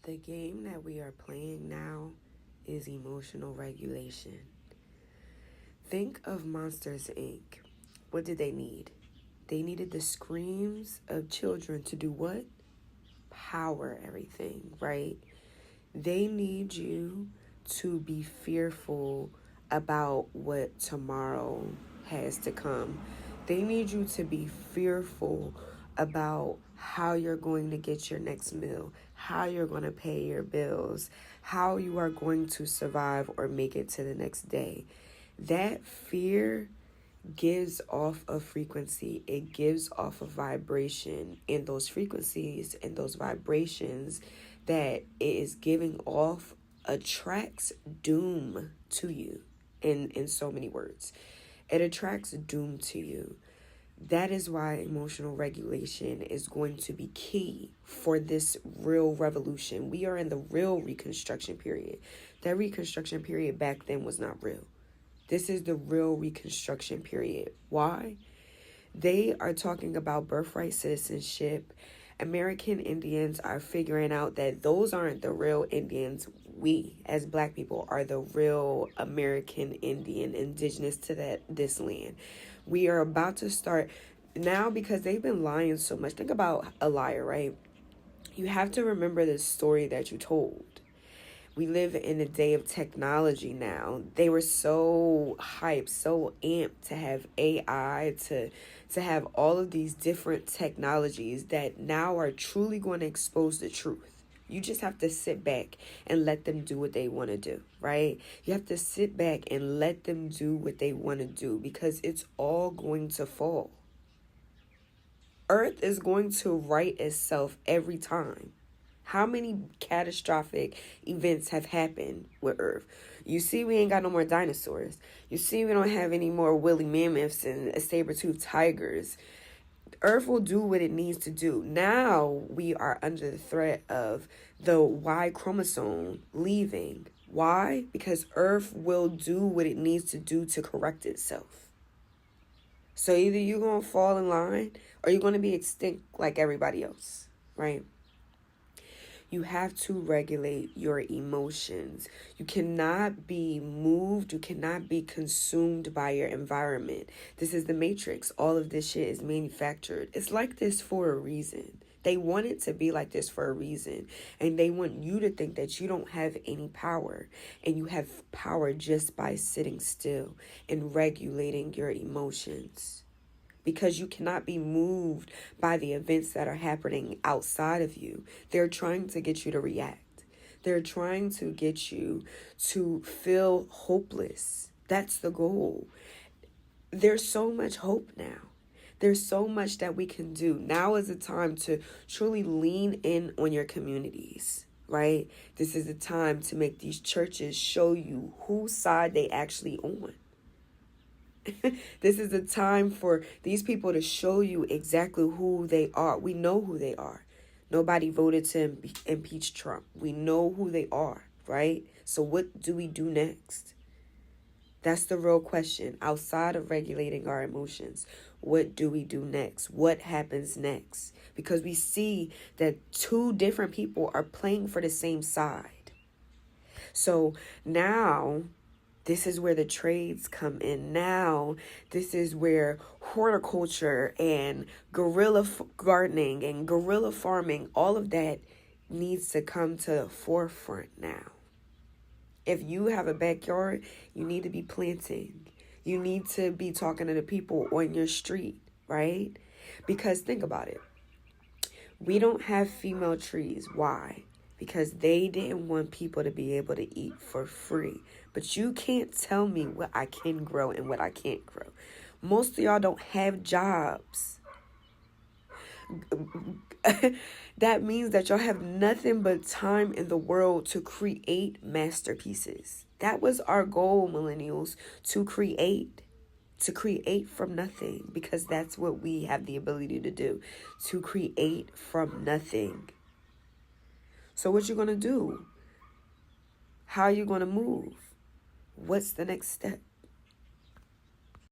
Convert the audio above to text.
The game that we are playing now is emotional regulation. Think of Monsters Inc. What did they need? They needed the screams of children to do what? Power everything, right? They need you to be fearful about what tomorrow has to come. They need you to be fearful about how you're going to get your next meal, how you're going to pay your bills, how you are going to survive or make it to the next day. That fear gives off a frequency, it gives off a vibration, and those frequencies and those vibrations that it is giving off attracts doom to you. In so many words, it attracts doom to you. That is why emotional regulation is going to be key for this real revolution. We are in the real reconstruction period. That reconstruction period back then was not real. This is the real reconstruction period. Why? They are talking about birthright citizenship. American Indians are figuring out that those aren't the real Indians. We, as Black people, are the real American Indian, indigenous to this land. We are about to start now because they've been lying so much. Think about a liar, right? You have to remember the story that you told. We live in a day of technology now. They were so hyped, so amped to have AI, to have all of these different technologies that now are truly going to expose the truth. You just have to sit back and let them do what they want to do, right? You have to sit back and let them do what they want to do because it's all going to fall. Earth is going to right itself every time. How many catastrophic events have happened with Earth? You see, we ain't got no more dinosaurs. You see, we don't have any more woolly mammoths and saber-toothed tigers. Earth will do what it needs to do. Now we are under the threat of the Y chromosome leaving. Why? Because Earth will do what it needs to do to correct itself. So either you're going to fall in line or you're going to be extinct like everybody else, right? You have to regulate your emotions. You cannot be moved. You cannot be consumed by your environment. This is the Matrix. All of this shit is manufactured. It's like this for a reason. They want it to be like this for a reason. And they want you to think that you don't have any power. And you have power just by sitting still and regulating your emotions. Because you cannot be moved by the events that are happening outside of you. They're trying to get you to react. They're trying to get you to feel hopeless. That's the goal. There's so much hope now. There's so much that we can do. Now is the time to truly lean in on your communities, right? This is the time to make these churches show you whose side they actually on. This is the time for these people to show you exactly who they are. We know who they are. Nobody voted to impeach Trump. We know who they are, right? So what do we do next? That's the real question. Outside of regulating our emotions, what do we do next? What happens next? Because we see that two different people are playing for the same side. So now this is where the trades come in. Now, this is where horticulture and guerrilla gardening and guerrilla farming, all of that needs to come to the forefront now. If you have a backyard, you need to be planting. You need to be talking to the people on your street, right? Because think about it. We don't have female trees. Why? Because they didn't want people to be able to eat for free. But you can't tell me what I can grow and what I can't grow. Most of y'all don't have jobs. That means that y'all have nothing but time in the world to create masterpieces. That was our goal, millennials, to create from nothing, because that's what we have the ability to do, to create from nothing. So what you going to do? How are you going to move? What's the next step?